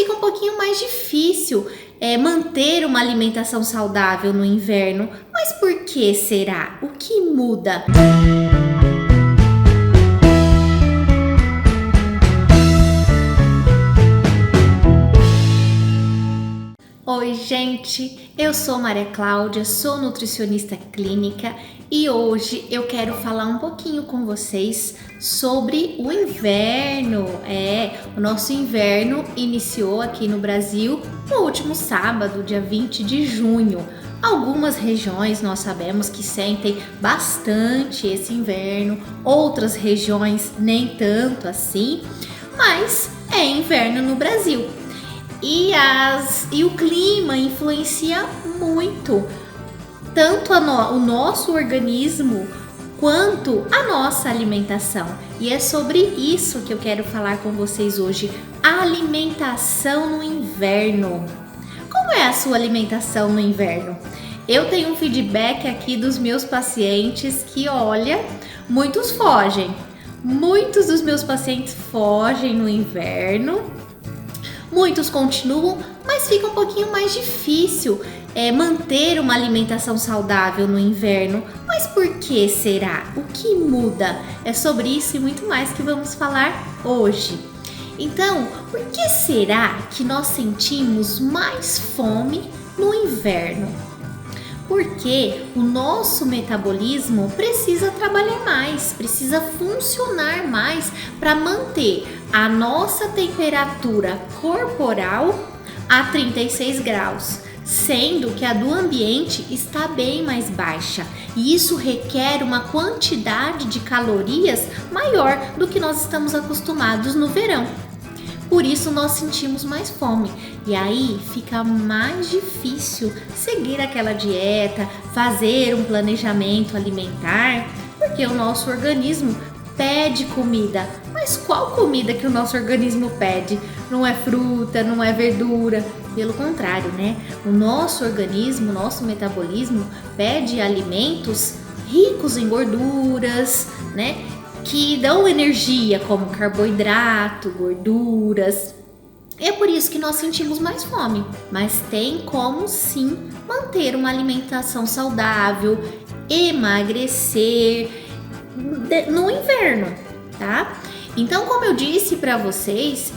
fica um pouquinho mais difícil manter uma alimentação saudável no inverno. Mas por que será? O que muda? Oi, gente! Eu sou Maria Cláudia, sou nutricionista clínica e hoje eu quero falar um pouquinho com vocês sobre o inverno. O nosso inverno iniciou aqui no Brasil no último sábado, dia 20 de junho. Algumas regiões nós sabemos que sentem bastante esse inverno, outras regiões nem tanto assim, mas é inverno no Brasil. E o clima influencia muito, tanto o nosso organismo quanto a nossa alimentação. E é sobre isso que eu quero falar com vocês hoje, a alimentação no inverno. Como é a sua alimentação no inverno? Eu tenho um feedback aqui dos meus pacientes que, olha, muitos fogem. Muitos dos meus pacientes fogem no inverno. Muitos continuam, mas fica um pouquinho mais difícil manter uma alimentação saudável no inverno. Mas por que será? O que muda? É sobre isso e muito mais que vamos falar hoje. Então, por que será que nós sentimos mais fome no inverno? Porque o nosso metabolismo precisa trabalhar mais, precisa funcionar mais para manter a nossa temperatura corporal a 36 graus, sendo que a do ambiente está bem mais baixa. E isso requer uma quantidade de calorias maior do que nós estamos acostumados no verão. Por isso nós sentimos mais fome e aí fica mais difícil seguir aquela dieta, fazer um planejamento alimentar, porque o nosso organismo pede comida. Mas qual comida que o nosso organismo pede? Não é fruta, não é verdura, pelo contrário, né? O nosso organismo, o nosso metabolismo pede alimentos ricos em gorduras, né? Que dão energia, como carboidrato, gorduras. É por isso que nós sentimos mais fome, mas tem como sim manter uma alimentação saudável, emagrecer no inverno, tá? Então, como eu disse para vocês,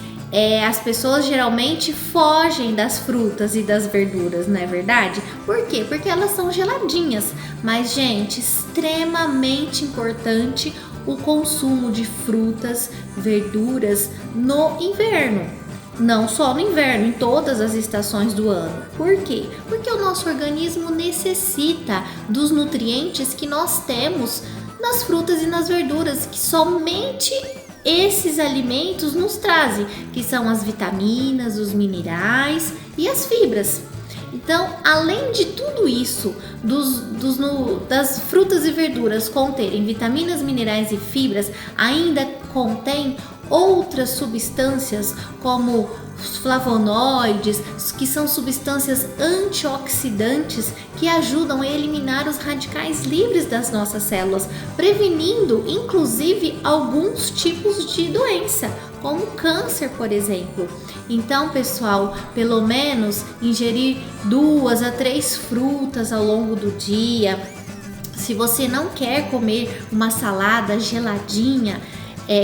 as pessoas geralmente fogem das frutas e das verduras, não é verdade? Por quê? Porque elas são geladinhas. Mas, gente, extremamente importante o consumo de frutas, verduras no inverno. Não só no inverno, em todas as estações do ano. Por quê? Porque o nosso organismo necessita dos nutrientes que nós temos nas frutas e nas verduras, que somente esses alimentos nos trazem, que são as vitaminas, os minerais e as fibras. Então, além de tudo isso, das frutas e verduras conterem vitaminas, minerais e fibras, ainda contém outras substâncias como flavonoides, que são substâncias antioxidantes que ajudam a eliminar os radicais livres das nossas células, prevenindo inclusive alguns tipos de doença, como câncer, por exemplo. Então, pessoal, pelo menos ingerir 2 a 3 frutas ao longo do dia. Se você não quer comer uma salada geladinha,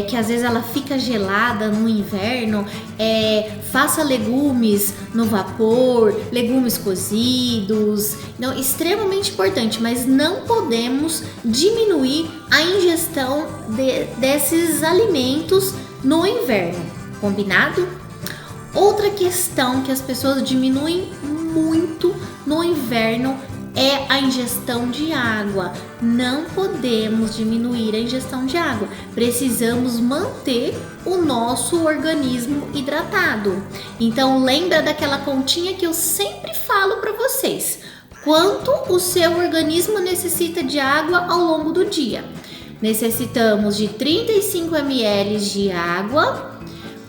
que às vezes ela fica gelada no inverno, faça legumes no vapor, legumes cozidos. Então, extremamente importante, mas não podemos diminuir a ingestão desses alimentos no inverno, combinado? Outra questão que as pessoas diminuem muito no inverno é a ingestão de água. Não podemos diminuir a ingestão de água. Precisamos manter o nosso organismo hidratado. Então, lembra daquela continha que eu sempre falo para vocês. Quanto o seu organismo necessita de água ao longo do dia? Necessitamos de 35 ml de água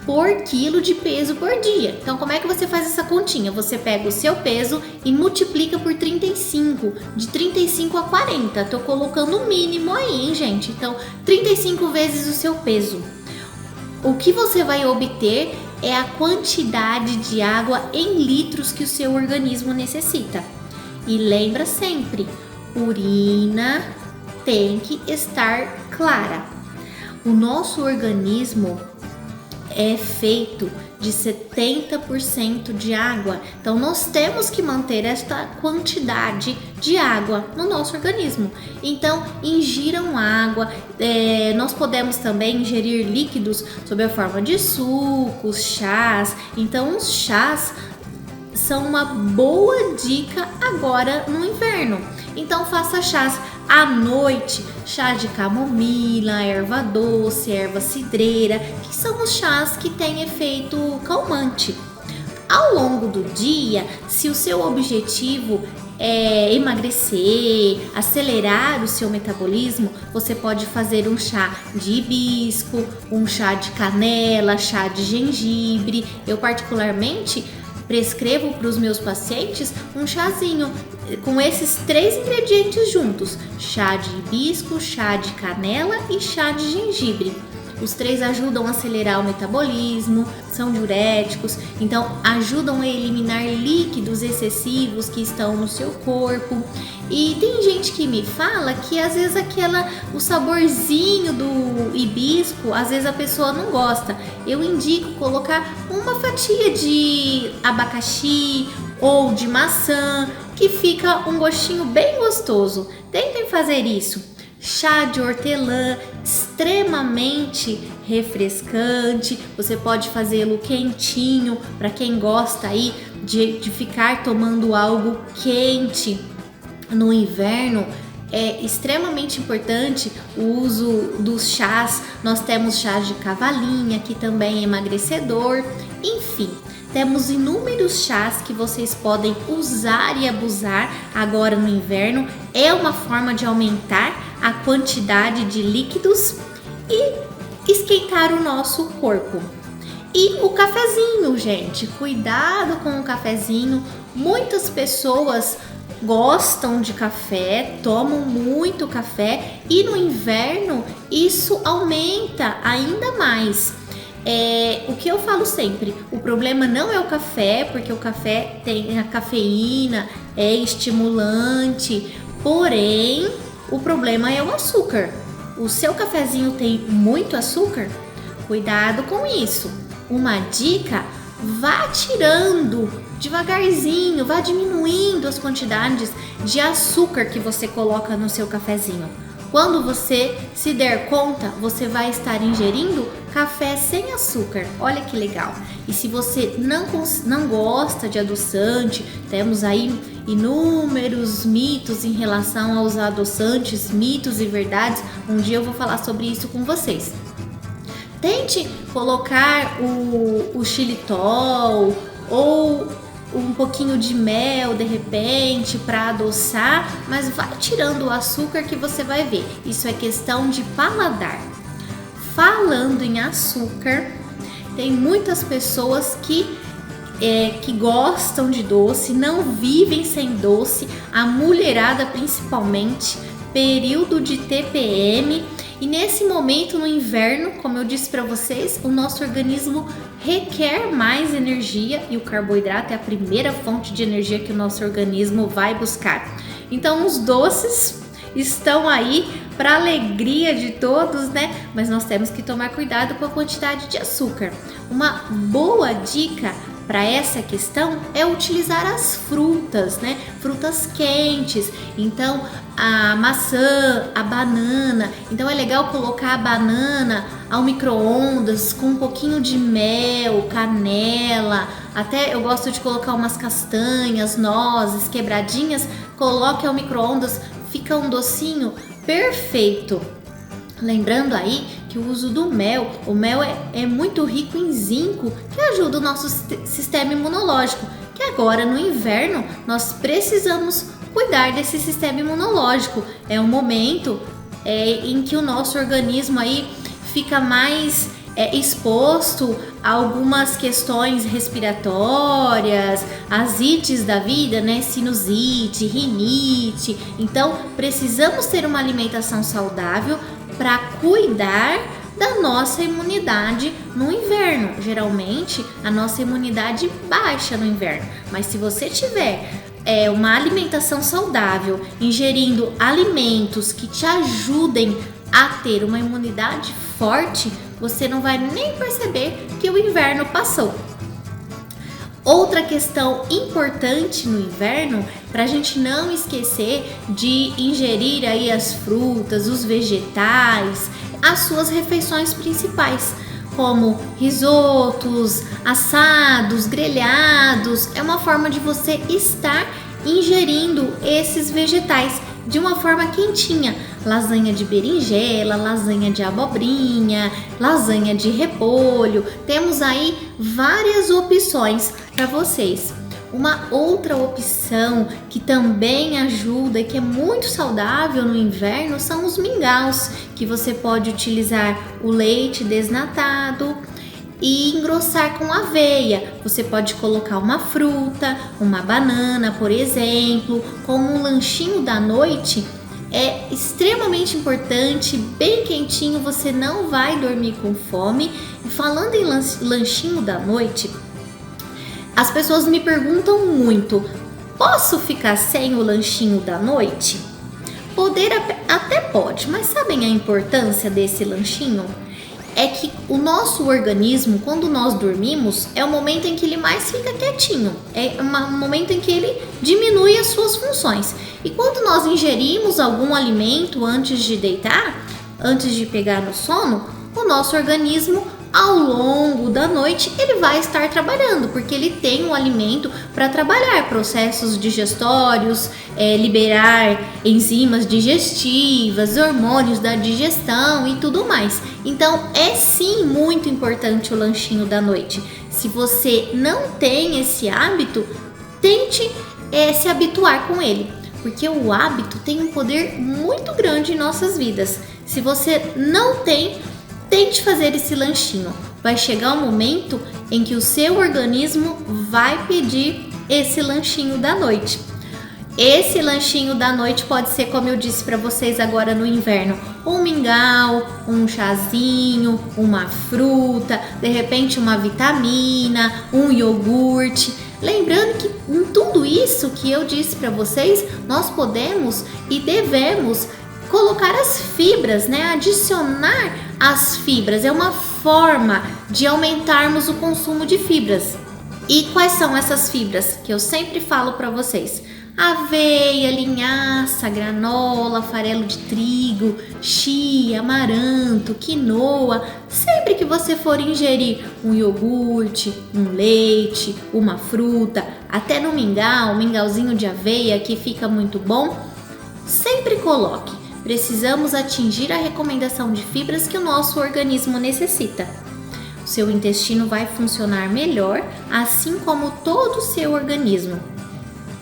por quilo de peso por dia. Então, como é que você faz essa continha? Você pega o seu peso e multiplica por 35, de 35 a 40. Tô colocando o mínimo aí, hein, gente? Então, 35 vezes o seu peso. O que você vai obter é a quantidade de água em litros que o seu organismo necessita. E lembra sempre, urina tem que estar clara. O nosso organismo é feito de 70% de água, então nós temos que manter esta quantidade de água no nosso organismo. Então, ingiram água, nós podemos também ingerir líquidos sob a forma de sucos, chás. Então, os chás são uma boa dica agora no inverno. Então faça chás à noite, chá de camomila, erva doce, erva cidreira, que são os chás que têm efeito calmante. Ao longo do dia, se o seu objetivo é emagrecer, acelerar o seu metabolismo, você pode fazer um chá de hibisco, um chá de canela, chá de gengibre. Eu particularmente prescrevo para os meus pacientes um chazinho com esses 3 ingredientes juntos: chá de hibisco, chá de canela e chá de gengibre. Os 3 ajudam a acelerar o metabolismo, são diuréticos, então ajudam a eliminar líquidos excessivos que estão no seu corpo. E tem gente que me fala que às vezes o saborzinho do hibisco, às vezes a pessoa não gosta. Eu indico colocar uma fatia de abacaxi ou de maçã, que fica um gostinho bem gostoso. Tentem fazer isso. Chá de hortelã, extremamente refrescante. Você pode fazê-lo quentinho, para quem gosta aí de ficar tomando algo quente no inverno. É extremamente importante o uso dos chás. Nós temos chás de cavalinha, que também é emagrecedor. Enfim, temos inúmeros chás que vocês podem usar e abusar agora no inverno. É uma forma de aumentar a quantidade de líquidos e esquentar o nosso corpo. E o cafezinho, gente, cuidado com o cafezinho. Muitas pessoas gostam de café, tomam muito café, e no inverno isso aumenta ainda mais. O que eu falo sempre, o problema não é o café, porque o café tem a cafeína, é estimulante, porém o problema é o açúcar. O seu cafezinho tem muito açúcar? Cuidado com isso. Uma dica: vá tirando devagarzinho, vá diminuindo as quantidades de açúcar que você coloca no seu cafezinho. Quando você se der conta, você vai estar ingerindo café sem açúcar. Olha que legal! E se você não gosta de adoçante, temos aí inúmeros mitos em relação aos adoçantes, mitos e verdades. Um dia eu vou falar sobre isso com vocês. Tente colocar o xilitol ou um pouquinho de mel de repente para adoçar, mas vai tirando o açúcar que você vai ver. Isso é questão de paladar. Falando em açúcar, tem muitas pessoas que gostam de doce, não vivem sem doce, a mulherada principalmente, período de TPM. E nesse momento no inverno, como eu disse para vocês, o nosso organismo requer mais energia e o carboidrato é a primeira fonte de energia que o nosso organismo vai buscar. Então os doces estão aí para alegria de todos, né? Mas nós temos que tomar cuidado com a quantidade de açúcar. Uma boa dica para essa questão é utilizar as frutas, né? Frutas quentes. Então, a maçã, a banana. Então, é legal colocar a banana ao micro-ondas com um pouquinho de mel, canela. Até eu gosto de colocar umas castanhas, nozes quebradinhas. Coloque ao micro-ondas, fica um docinho perfeito. Lembrando aí que o uso do mel, o mel é muito rico em zinco, que ajuda o nosso sistema imunológico, que agora no inverno nós precisamos cuidar desse sistema imunológico. É um momento em que o nosso organismo aí fica mais exposto a algumas questões respiratórias, as ites da vida, né? Sinusite, rinite. Então, precisamos ter uma alimentação saudável para cuidar da nossa imunidade no inverno. Geralmente, a nossa imunidade baixa no inverno, mas se você tiver uma alimentação saudável, ingerindo alimentos que te ajudem a ter uma imunidade forte, você não vai nem perceber que o inverno passou. Outra questão importante no inverno, para a gente não esquecer de ingerir aí as frutas, os vegetais, as suas refeições principais, como risotos, assados, grelhados. É uma forma de você estar ingerindo esses vegetais de uma forma quentinha. Lasanha de berinjela, lasanha de abobrinha, lasanha de repolho. Temos aí várias opções para vocês. Uma outra opção que também ajuda e que é muito saudável no inverno são os mingaus, que você pode utilizar o leite desnatado e engrossar com aveia. Você pode colocar uma fruta, uma banana, por exemplo, como um lanchinho da noite. É extremamente importante, bem quentinho, você não vai dormir com fome. E falando em lanchinho da noite, as pessoas me perguntam muito: posso ficar sem o lanchinho da noite? Poder até pode, mas sabem a importância desse lanchinho? É que o nosso organismo, quando nós dormimos, é o momento em que ele mais fica quietinho. É um momento em que ele diminui as suas funções. E quando nós ingerimos algum alimento antes de deitar, antes de pegar no sono, o nosso organismo, ao longo da noite, ele vai estar trabalhando, porque ele tem um alimento para trabalhar processos digestórios, liberar enzimas digestivas, hormônios da digestão e tudo mais. Então, é sim muito importante o lanchinho da noite. Se você não tem esse hábito, tente se habituar com ele, porque o hábito tem um poder muito grande em nossas vidas. Se você não tem, tente fazer esse lanchinho. Vai chegar um momento em que o seu organismo vai pedir esse lanchinho da noite. Esse lanchinho da noite pode ser, como eu disse para vocês agora no inverno, um mingau, um chazinho, uma fruta, de repente uma vitamina, um iogurte. Lembrando que em tudo isso que eu disse para vocês, nós podemos e devemos colocar as fibras, adicionar as fibras. É uma forma de aumentarmos o consumo de fibras. E quais são essas fibras que eu sempre falo para vocês? Aveia, linhaça, granola, farelo de trigo, chia, amaranto, quinoa. Sempre que você for ingerir um iogurte, um leite, uma fruta, até no mingau, um mingauzinho de aveia que fica muito bom, sempre coloque. Precisamos atingir a recomendação de fibras que o nosso organismo necessita. O seu intestino vai funcionar melhor, assim como todo o seu organismo.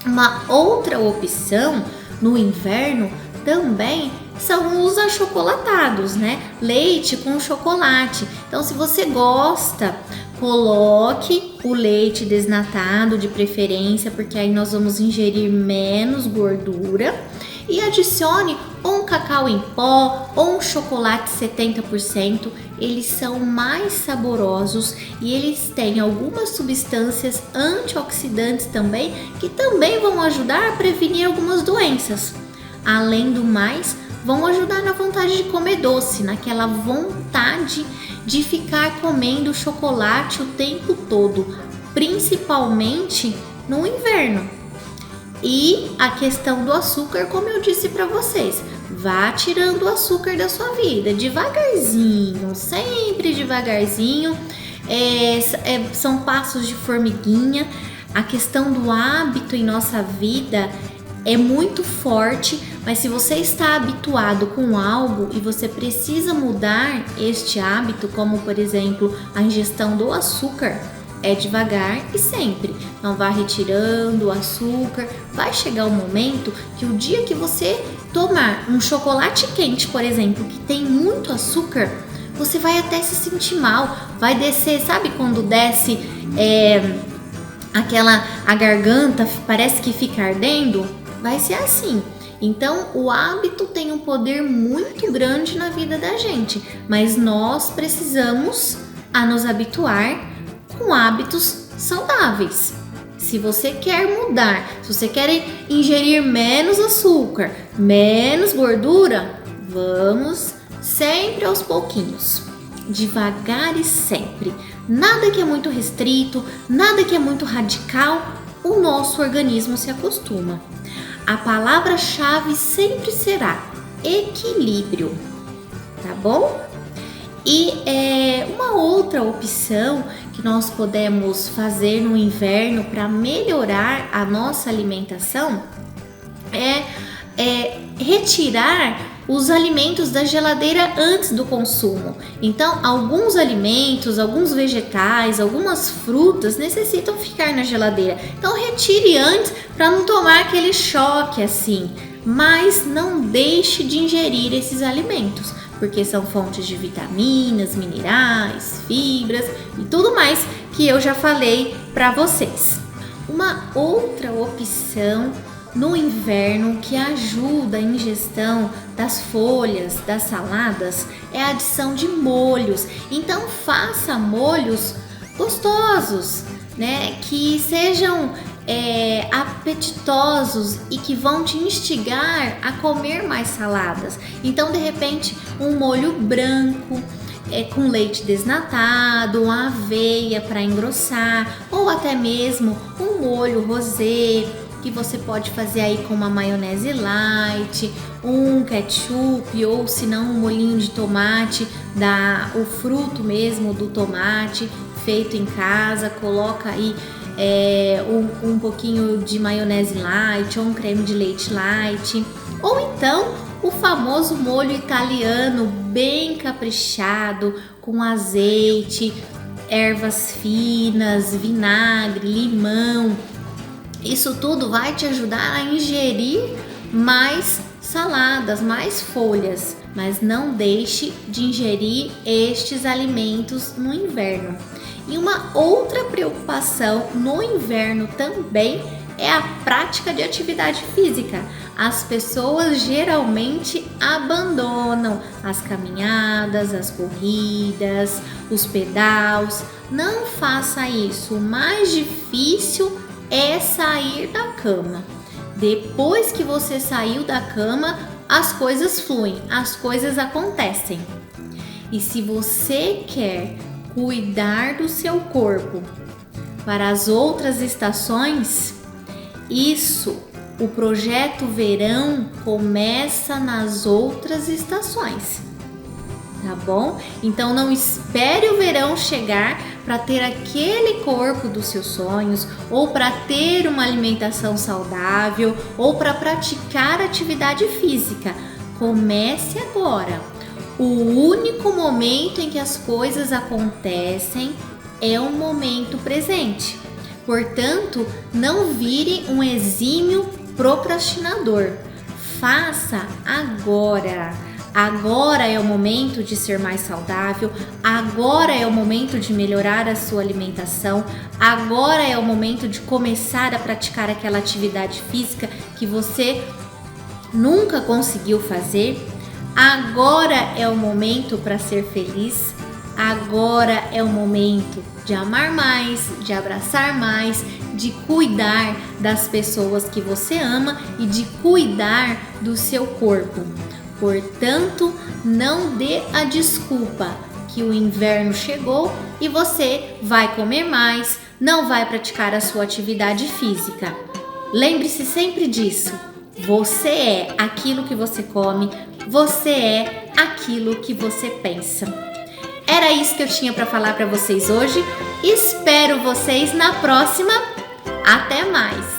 Uma outra opção no inverno também são os achocolatados, Leite com chocolate. Então, se você gosta, coloque o leite desnatado de preferência, porque aí nós vamos ingerir menos gordura. E adicione ou um cacau em pó ou um chocolate 70%. Eles são mais saborosos e eles têm algumas substâncias antioxidantes também, que também vão ajudar a prevenir algumas doenças. Além do mais, vão ajudar na vontade de comer doce, naquela vontade de ficar comendo chocolate o tempo todo, principalmente no inverno. E a questão do açúcar, como eu disse para vocês, vá tirando o açúcar da sua vida, devagarzinho, sempre devagarzinho. São passos de formiguinha. A questão do hábito em nossa vida é muito forte, mas se você está habituado com algo e você precisa mudar este hábito, como por exemplo a ingestão do açúcar, é devagar e sempre. Não vá retirando o açúcar. Vai chegar um momento que o dia que você tomar um chocolate quente, por exemplo, que tem muito açúcar, você vai até se sentir mal. Vai descer, sabe quando desce a garganta, parece que fica ardendo? Vai ser assim. Então, o hábito tem um poder muito grande na vida da gente, mas nós precisamos nos habituar com hábitos saudáveis. Se você quer mudar, se você quer ingerir menos açúcar, menos gordura, vamos sempre aos pouquinhos, devagar e sempre. Nada que é muito restrito, nada que é muito radical, o nosso organismo se acostuma. A palavra-chave sempre será equilíbrio, tá bom? E uma outra opção que nós podemos fazer no inverno para melhorar a nossa alimentação é retirar os alimentos da geladeira antes do consumo. Então, alguns alimentos, alguns vegetais, algumas frutas necessitam ficar na geladeira. Então, retire antes para não tomar aquele choque assim. Mas não deixe de ingerir esses alimentos, porque são fontes de vitaminas, minerais, fibras e tudo mais que eu já falei para vocês. Uma outra opção no inverno que ajuda a ingestão das folhas, das saladas, é a adição de molhos. Então faça molhos gostosos, né? Que sejam apetitosos e que vão te instigar a comer mais saladas. Então, de repente, um molho branco com leite desnatado, uma aveia para engrossar, ou até mesmo um molho rosé, que você pode fazer aí com uma maionese light, um ketchup, ou se não um molhinho de tomate, o fruto mesmo do tomate feito em casa, coloca aí um pouquinho de maionese light ou um creme de leite light, ou então o famoso molho italiano bem caprichado com azeite, ervas finas, vinagre, limão. Isso tudo vai te ajudar a ingerir mais saladas, mais folhas, mas não deixe de ingerir estes alimentos no inverno. E uma outra preocupação no inverno também é a prática de atividade física. As pessoas geralmente abandonam as caminhadas, as corridas, os pedais. Não faça isso. O mais difícil é sair da cama. Depois que você saiu da cama, as coisas fluem, as coisas acontecem. E se você quer cuidar do seu corpo para as outras estações, o projeto verão começa nas outras estações, tá bom? Então não espere o verão chegar para ter aquele corpo dos seus sonhos, ou para ter uma alimentação saudável, ou para praticar atividade física. Comece agora. O único momento em que as coisas acontecem é o momento presente. Portanto, não vire um exímio procrastinador. Faça agora. Agora é o momento de ser mais saudável, agora é o momento de melhorar a sua alimentação, agora é o momento de começar a praticar aquela atividade física que você nunca conseguiu fazer. Agora é o momento para ser feliz, agora é o momento de amar mais, de abraçar mais, de cuidar das pessoas que você ama e de cuidar do seu corpo. Portanto, não dê a desculpa que o inverno chegou e você vai comer mais, não vai praticar a sua atividade física. Lembre-se sempre disso. Você é aquilo que você come, você é aquilo que você pensa. Era isso que eu tinha para falar para vocês hoje. Espero vocês na próxima. Até mais!